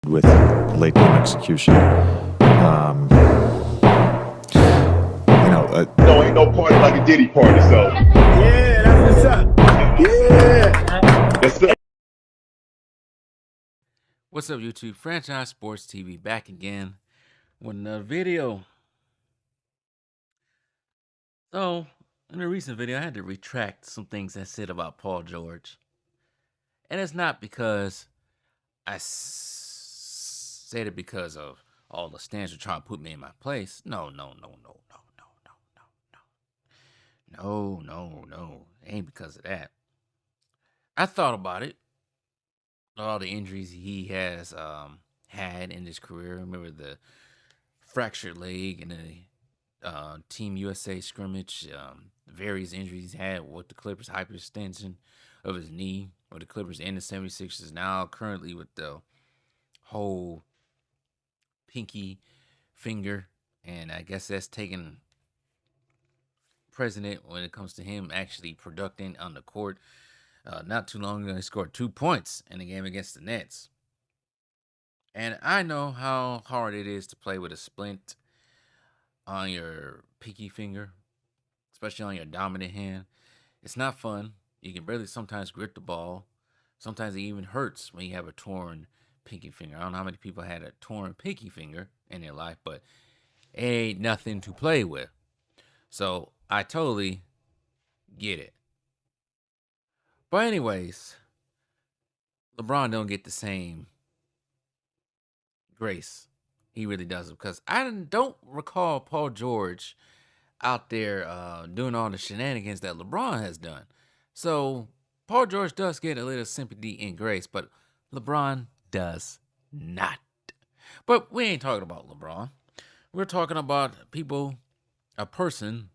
with late game execution. No, ain't no party like a Diddy party, so. Yeah, that's what's up. Yeah. Yes, sir. What's up, YouTube? Franchise Sports TV back again with another video. So, in a recent video, I had to retract some things I said about Paul George. And it's not because I said it because of all the stands are trying to put me in my place. No. It ain't because of that. I thought about it. All the injuries he has had in his career. Remember the fractured leg and the Team USA scrimmage, various injuries he's had with the Clippers, hyperextension of his knee with the Clippers and the 76ers. Now currently with the whole pinky finger, and I guess that's taken precedent when it comes to him actually producing on the court. Not too long ago, he scored 2 points in the game against the Nets. And I know how hard it is to play with a splint on your pinky finger, especially on your dominant hand. It's not fun. You can barely sometimes grip the ball. Sometimes it even hurts when you have a torn pinky finger. I don't know how many people had a torn pinky finger in their life, but it ain't nothing to play with. So I totally get it. But anyways, LeBron don't get the same grace. He really doesn't, because I don't recall Paul George out there doing all the shenanigans that LeBron has done. So Paul George does get a little sympathy and grace, but LeBron does not. But we ain't talking about LeBron. We're talking about a person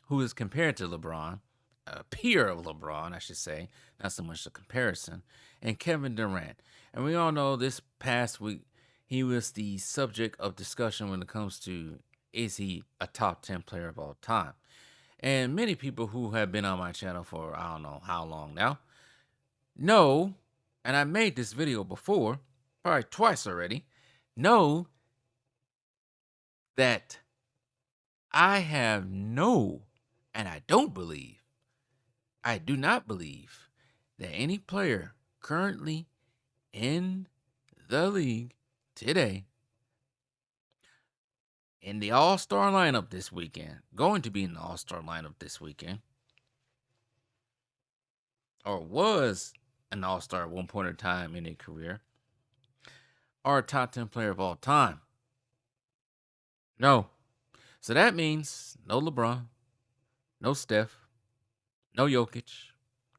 who is compared to LeBron, a peer of LeBron, I should say, not so much a comparison, and Kevin Durant. And we all know this past week, he was the subject of discussion when it comes to, is he a top 10 player of all time? And many people who have been on my channel for I don't know how long now know, and I made this video before, probably twice already, know that I have and I do not believe that any player currently in the league today, in the All-Star lineup this weekend, going to be in the All-Star lineup this weekend, or was an All-Star at one point in time in their career, are a top 10 player of all time. No. So that means no LeBron, no Steph, no Jokic,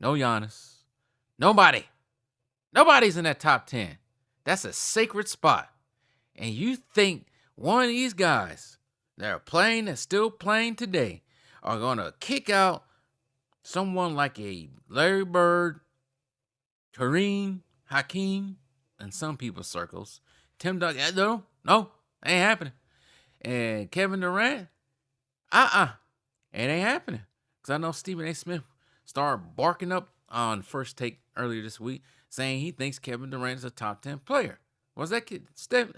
no Giannis, nobody. Nobody's in that top 10. That's a sacred spot. And you think one of these guys that are playing, that's still playing today, are going to kick out someone like a Larry Bird, Kareem, Hakeem, in some people's circles, Tim Duncan? No, ain't happening. And Kevin Durant, it ain't happening. Because I know Stephen A. Smith started barking up on First Take earlier this week, saying he thinks Kevin Durant is a top 10 player. Was that kid Stephen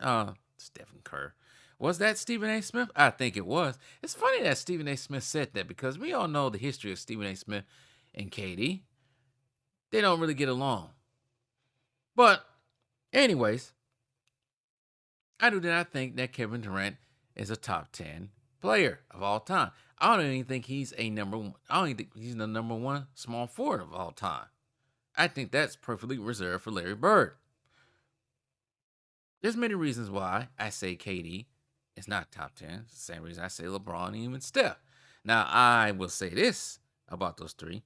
Kerr? Was that Stephen A. Smith? I think it was. It's funny that Stephen A. Smith said that, because we all know the history of Stephen A. Smith and KD. They don't really get along. But anyways, I do not think that Kevin Durant is a top 10 player of all time. I don't even think he's a number one. I don't even think he's the number one small forward of all time. I think that's perfectly reserved for Larry Bird. There's many reasons why I say KD is not top 10. It's the same reason I say LeBron and even Steph. Now, I will say this about those three.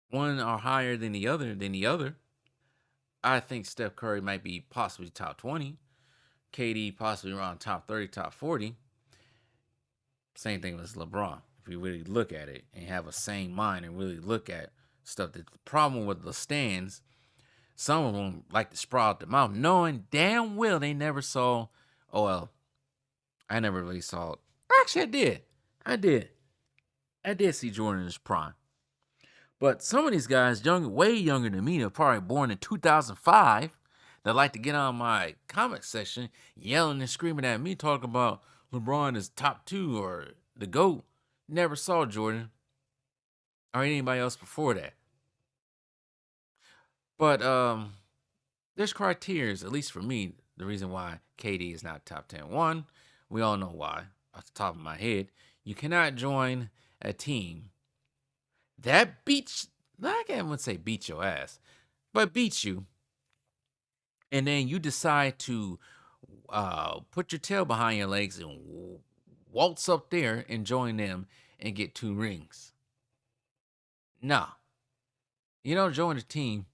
One are higher than the other. I think Steph Curry might be possibly top 20. KD possibly around top 30, top 40. Same thing with LeBron. If you really look at it and have a sane mind and really look at stuff, the problem with the stands, some of them like to sprout them out, knowing damn well they never saw, I never really saw it. Actually, I did. I did see Jordan in his prime. But some of these guys, way younger than me, are probably born in 2005, that like to get on my comment section, yelling and screaming at me, talking about LeBron is top 2 or the GOAT. Never saw Jordan or anybody else before that. But there's criteria, at least for me, the reason why KD is not top 10. One, we all know why, off the top of my head. You cannot join a team that beats, I can't say beat your ass, but beats you, and then you decide to put your tail behind your legs and waltz up there and join them and get 2 rings. Nah, you don't join a team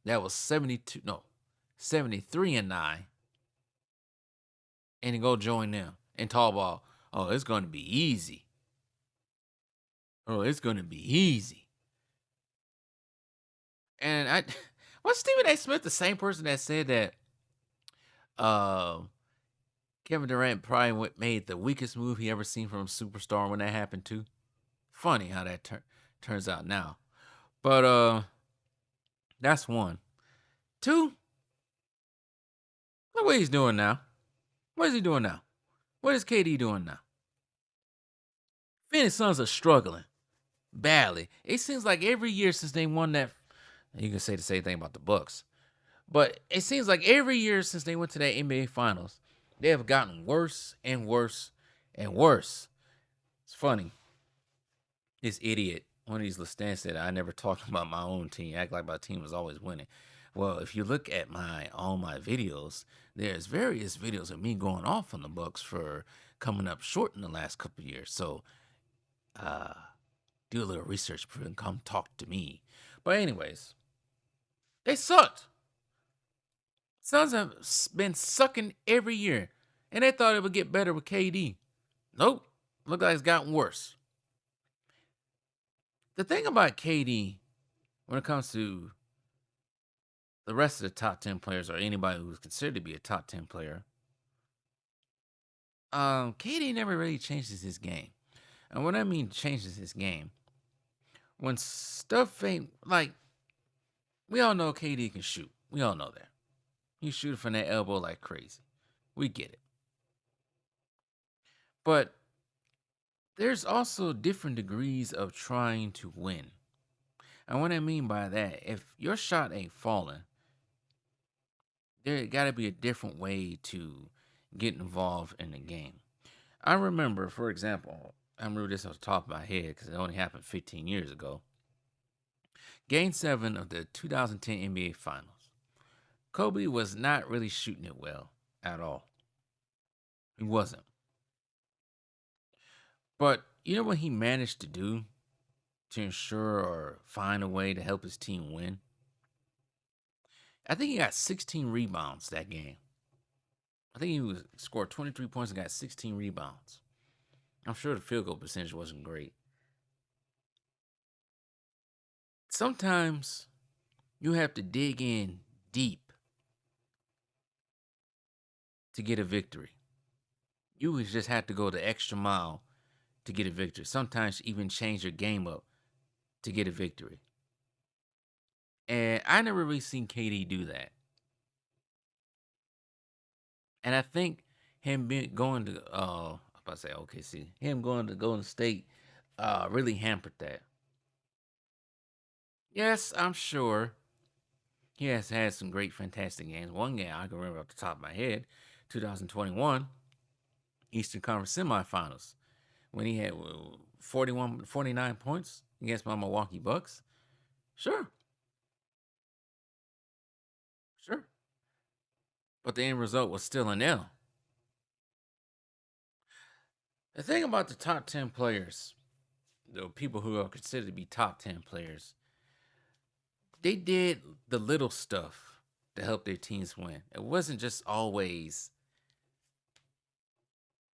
that was 73 and 9 and go join them and talk about, oh, it's going to be easy. Oh, it's going to be easy. And was Stephen A. Smith the same person that said that Kevin Durant probably made the weakest move he ever seen from a superstar when that happened too? Funny how that turns out now. But that's one. Two, look what he's doing now. What is he doing now? What is KD doing now? Phoenix Suns are struggling badly. It seems like every year since they won that, you can say the same thing about the Bucks, but it seems like every year since they went to that NBA Finals, they have gotten worse and worse and worse. It's funny. This idiot, one of these Lestans said, I never talked about my own team. Act like my team was always winning. Well, if you look at all my videos, there's various videos of me going off on the Bucks for coming up short in the last couple of years. So, do a little research and come talk to me. But anyways, they sucked. Suns have been sucking every year, and they thought it would get better with KD. Nope, look like it's gotten worse. The thing about KD, when it comes to the rest of the top 10 players or anybody who's considered to be a top 10 player, KD never really changes his game. And what I mean changes his game, when stuff ain't, like, we all know KD can shoot. We all know that. He shoot from that elbow like crazy. We get it. But there's also different degrees of trying to win. And what I mean by that, if your shot ain't falling, there got to be a different way to get involved in the game. I remember, for example, I remember this off the top of my head because it only happened 15 years ago. Game 7 of the 2010 NBA Finals. Kobe was not really shooting it well at all. He wasn't. But you know what he managed to do to ensure or find a way to help his team win? I think he got 16 rebounds that game. I think he scored 23 points and got 16 rebounds. I'm sure the field goal percentage wasn't great. Sometimes you have to dig in deep to get a victory. You just have to go the extra mile to get a victory. Sometimes even change your game up to get a victory. And I never really seen KD do that. And I think him going to I'm about to say OKC, him going to Golden State really hampered that. Yes, I'm sure he has had some great, fantastic games. One game I can remember off the top of my head, 2021 Eastern Conference semifinals, when he had 49 points against my Milwaukee Bucks. Sure. But the end result was still an L. The thing about the top 10 players, the people who are considered to be top 10 players, they did the little stuff to help their teams win. It wasn't just always,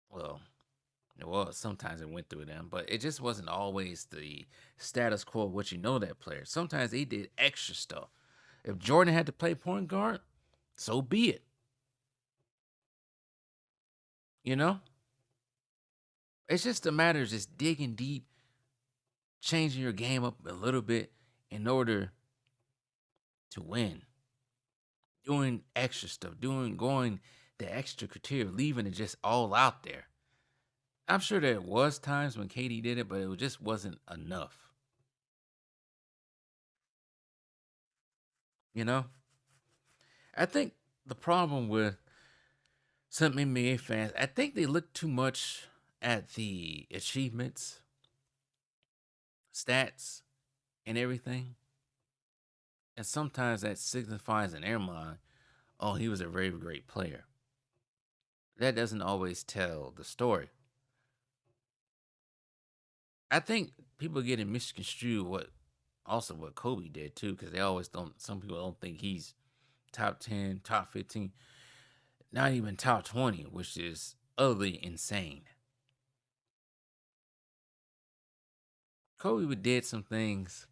well, it was. Sometimes it went through them, but it just wasn't always the status quo of what you know that player. Sometimes they did extra stuff. If Jordan had to play point guard, so be it. You know? It's just a matter of just digging deep, changing your game up a little bit, in order to win, doing extra stuff, going the extra criteria, leaving it just all out there. I'm sure there was times when KD did it, but it just wasn't enough. You know, I think the problem with some NBA fans, I think they look too much at the achievements, stats, and everything. And sometimes that signifies in their mind, oh, he was a very great player. That doesn't always tell the story. I think people get it misconstrued what Kobe did too, because they always don't. Some people don't think he's top 10, top 15, not even top 20, which is utterly insane. Kobe did some things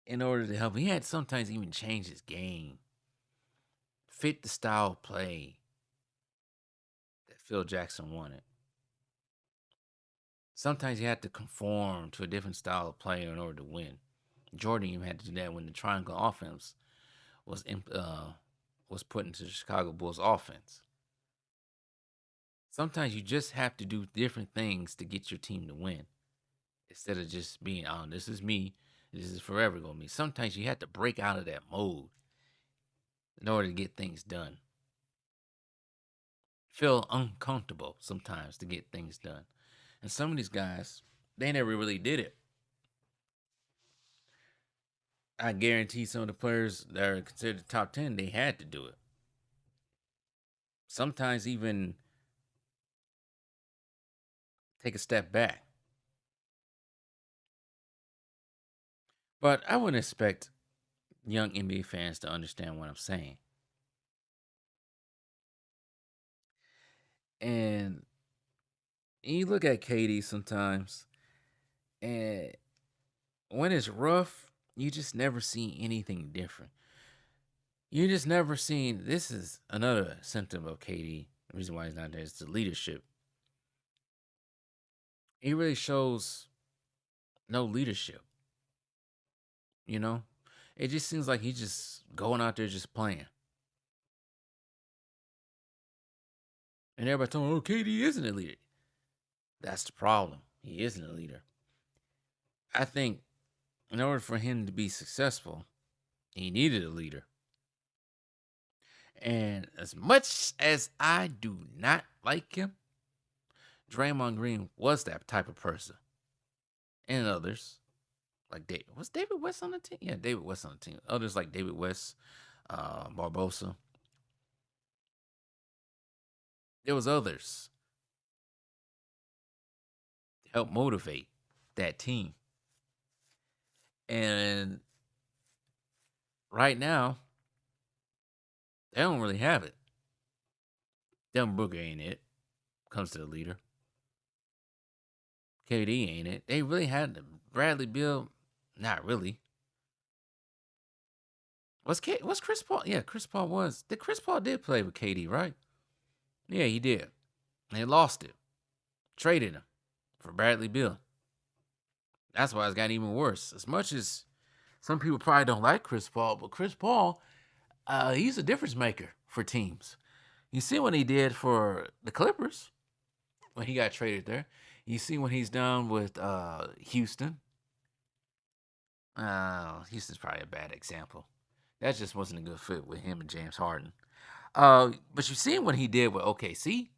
in order to help. He had sometimes even change his game, fit the style of play that Phil Jackson wanted. Sometimes you had to conform to a different style of play in order to win. Jordan even had to do that when the triangle offense was was put into the Chicago Bulls offense. Sometimes you just have to do different things to get your team to win, instead of just being, oh, this is me, this is forever gonna be. Sometimes you have to break out of that mode in order to get things done. Feel uncomfortable sometimes to get things done. And some of these guys, they never really did it. I guarantee some of the players that are considered top 10, they had to do it. Sometimes even take a step back. But I wouldn't expect young NBA fans to understand what I'm saying. And you look at KD sometimes, and when it's rough, you just never see anything different. You just never seen. This is another symptom of KD. The reason why he's not there is the leadership. He really shows no leadership. You know, it just seems like he's just going out there just playing. And everybody told him, oh, KD isn't a leader. That's the problem. He isn't a leader. I think in order for him to be successful, he needed a leader. And as much as I do not like him, Draymond Green was that type of person. And others, like David. Was David West on the team? Yeah, David West on the team. Others like David West, Barbosa. There was others to help motivate that team. And right now, they don't really have it. Devin Booker ain't it. Comes to the leader. KD ain't it. They really had Bradley Beal. Not really. Was Chris Paul? Yeah, Chris Paul was. Chris Paul did play with KD, right? Yeah, he did. They lost it. Traded him for Bradley Beal. That's why it's gotten even worse. As much as some people probably don't like Chris Paul, but Chris Paul, he's a difference maker for teams. You see what he did for the Clippers when he got traded there. You see what he's done with Houston. Houston's probably a bad example. That just wasn't a good fit with him and James Harden. But you see what he did with OKC.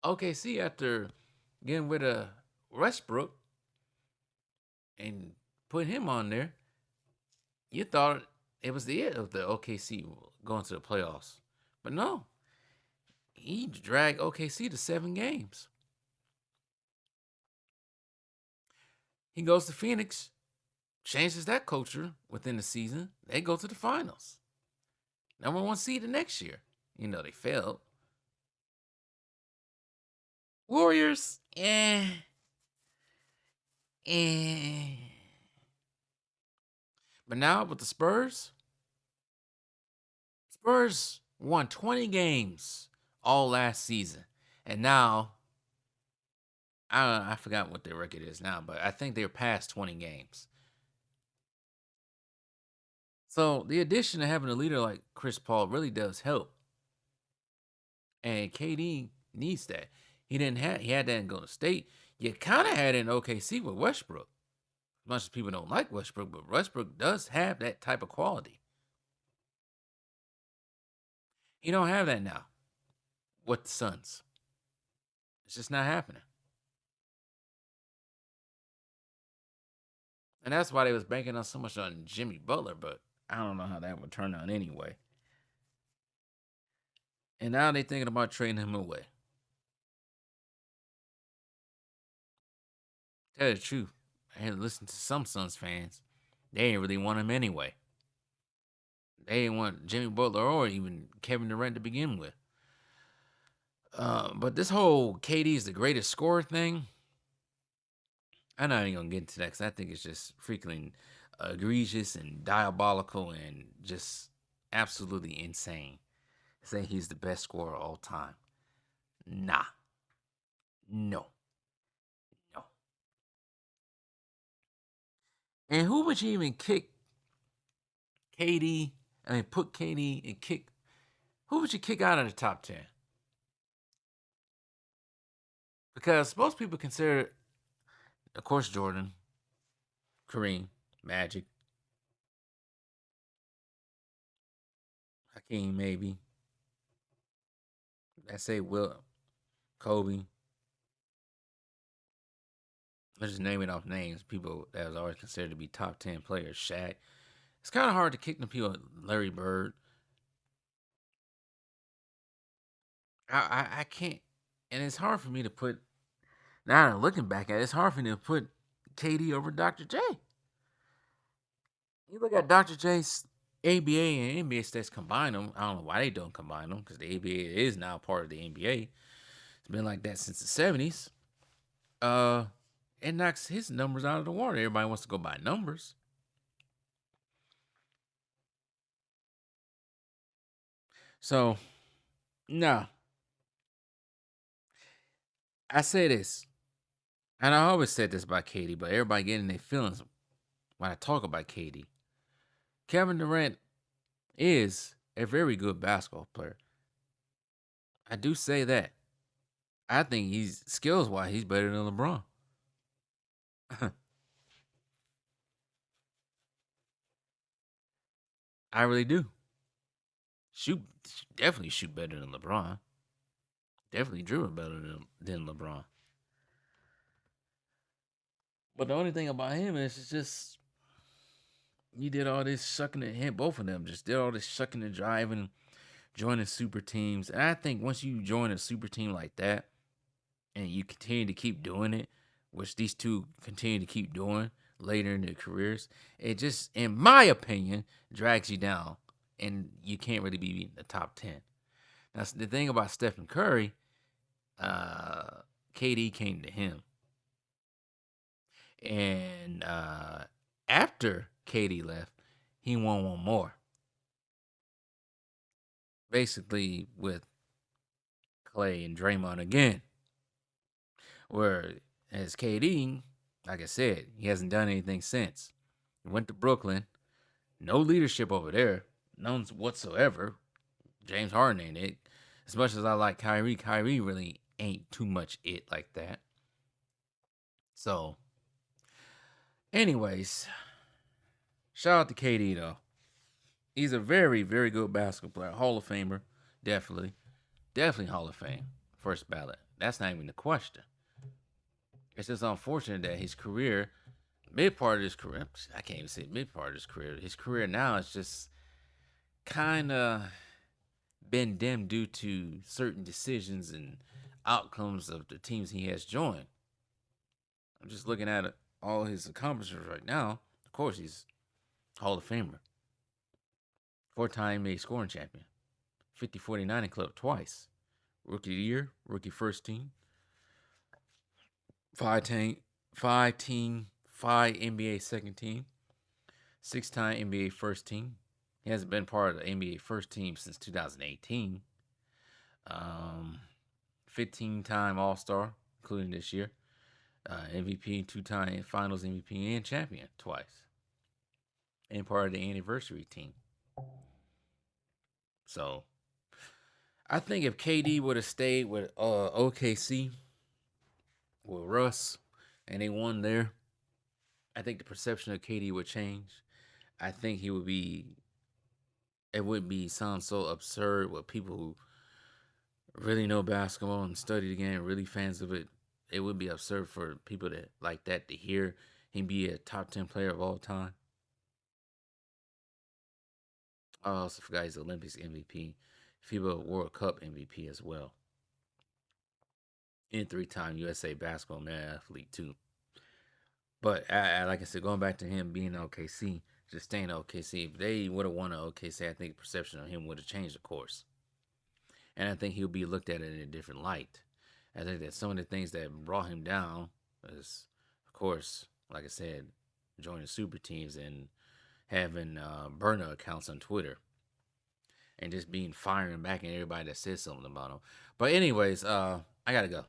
OKC, after getting rid of Westbrook and put him on there, you thought it was the end of the OKC going to the playoffs. But no, he dragged OKC to 7 games. He goes to Phoenix, changes that culture within the season. They go to the finals. Number 1 seed the next year. You know, they failed. Warriors, eh. But now with the Spurs won 20 games all last season. And now I forgot what their record is now, but I think they're past 20 games. So the addition of having a leader like Chris Paul really does help. And KD needs that. He had that in Golden State. You kind of had it in OKC with Westbrook. As much as people don't like Westbrook, but Westbrook does have that type of quality. He don't have that now with the Suns. It's just not happening. And that's why they was banking on so much on Jimmy Butler, but I don't know how that would turn out anyway. And now they thinking about trading him away. Tell you the truth, I had to listen to some Suns fans. They ain't really want him anyway. They didn't want Jimmy Butler or even Kevin Durant to begin with. But this whole KD is the greatest scorer thing, I'm not even gonna get into that because I think it's just freaking egregious and diabolical and just absolutely insane. Say he's the best scorer of all time. Nah. No. No. And who would you even kick KD? I mean, put KD and kick. Who would you kick out of the top 10? Because most people consider, of course, Jordan, Kareem, Magic, Hakeem, maybe. I say Will, Kobe. Let's just name it off names. People that was always considered to be top 10 players. Shaq. It's kind of hard to kick the people. Larry Bird. I can't. And it's hard for me to put. Now that I'm looking back at it, it's hard for me to put KD over Dr. J. You look at Dr. J's ABA and NBA stats, combine them. I don't know why they don't combine them because the ABA is now part of the NBA. It's been like that since the 70s. It knocks his numbers out of the water. Everybody wants to go by numbers. So, no. I say this, and I always said this about KD, but everybody getting their feelings when I talk about KD. Kevin Durant is a very good basketball player. I do say that. I think he's skills wise, he's better than LeBron. I really do. Shoot, definitely shoot better than LeBron. Definitely dribble better than LeBron. But the only thing about him is it's just he did all this sucking and him, both of them just did all this sucking and driving, joining super teams. And I think once you join a super team like that, and you continue to keep doing it, which these two continue to keep doing later in their careers, it just, in my opinion, drags you down, and you can't really be in the top 10. Now, the thing about Stephen Curry, KD came to him. And after KD left, he won one more. Basically, with Clay and Draymond again. Where, as KD, like I said, he hasn't done anything since. He went to Brooklyn. No leadership over there. None whatsoever. James Harden ain't it. As much as I like Kyrie, Kyrie really ain't too much it like that. So, anyways, shout out to KD though. He's a very, very good basketball player. Hall of Famer. Definitely. Definitely Hall of Fame. First ballot. That's not even the question. It's just unfortunate that his career, mid part of his career, I can't even say mid part of his career now is just kind of been dimmed due to certain decisions and outcomes of the teams he has joined. I'm just looking at all his accomplishments right now. Of course, he's Hall of Famer. 4-time NBA scoring champion. 50-49 club twice. Rookie of the year, rookie first team. 5 NBA second team. 6-time NBA first team. He hasn't been part of the NBA first team since 2018. 15-time All-Star, including this year. MVP, 2-time Finals MVP, and champion twice, and part of the anniversary team. So I think if KD would have stayed with OKC with Russ and they won there, I think the perception of KD would change. I think he would be. It would be sound so absurd with people who really know basketball and study the game, really fans of it. It would be absurd for people that like that to hear him be a top 10 player of all time. I also forgot he's Olympics MVP, FIBA World Cup MVP as well, and 3-time USA Basketball Man Athlete too. But like I said, going back to him being OKC, just staying OKC, if they would have won at OKC, I think the perception of him would have changed, of course. And I think he'll be looked at in a different light. I think that some of the things that brought him down is, of course, like I said, joining super teams and having burner accounts on Twitter and just being firing back at everybody that says something about him. But anyways, I gotta go.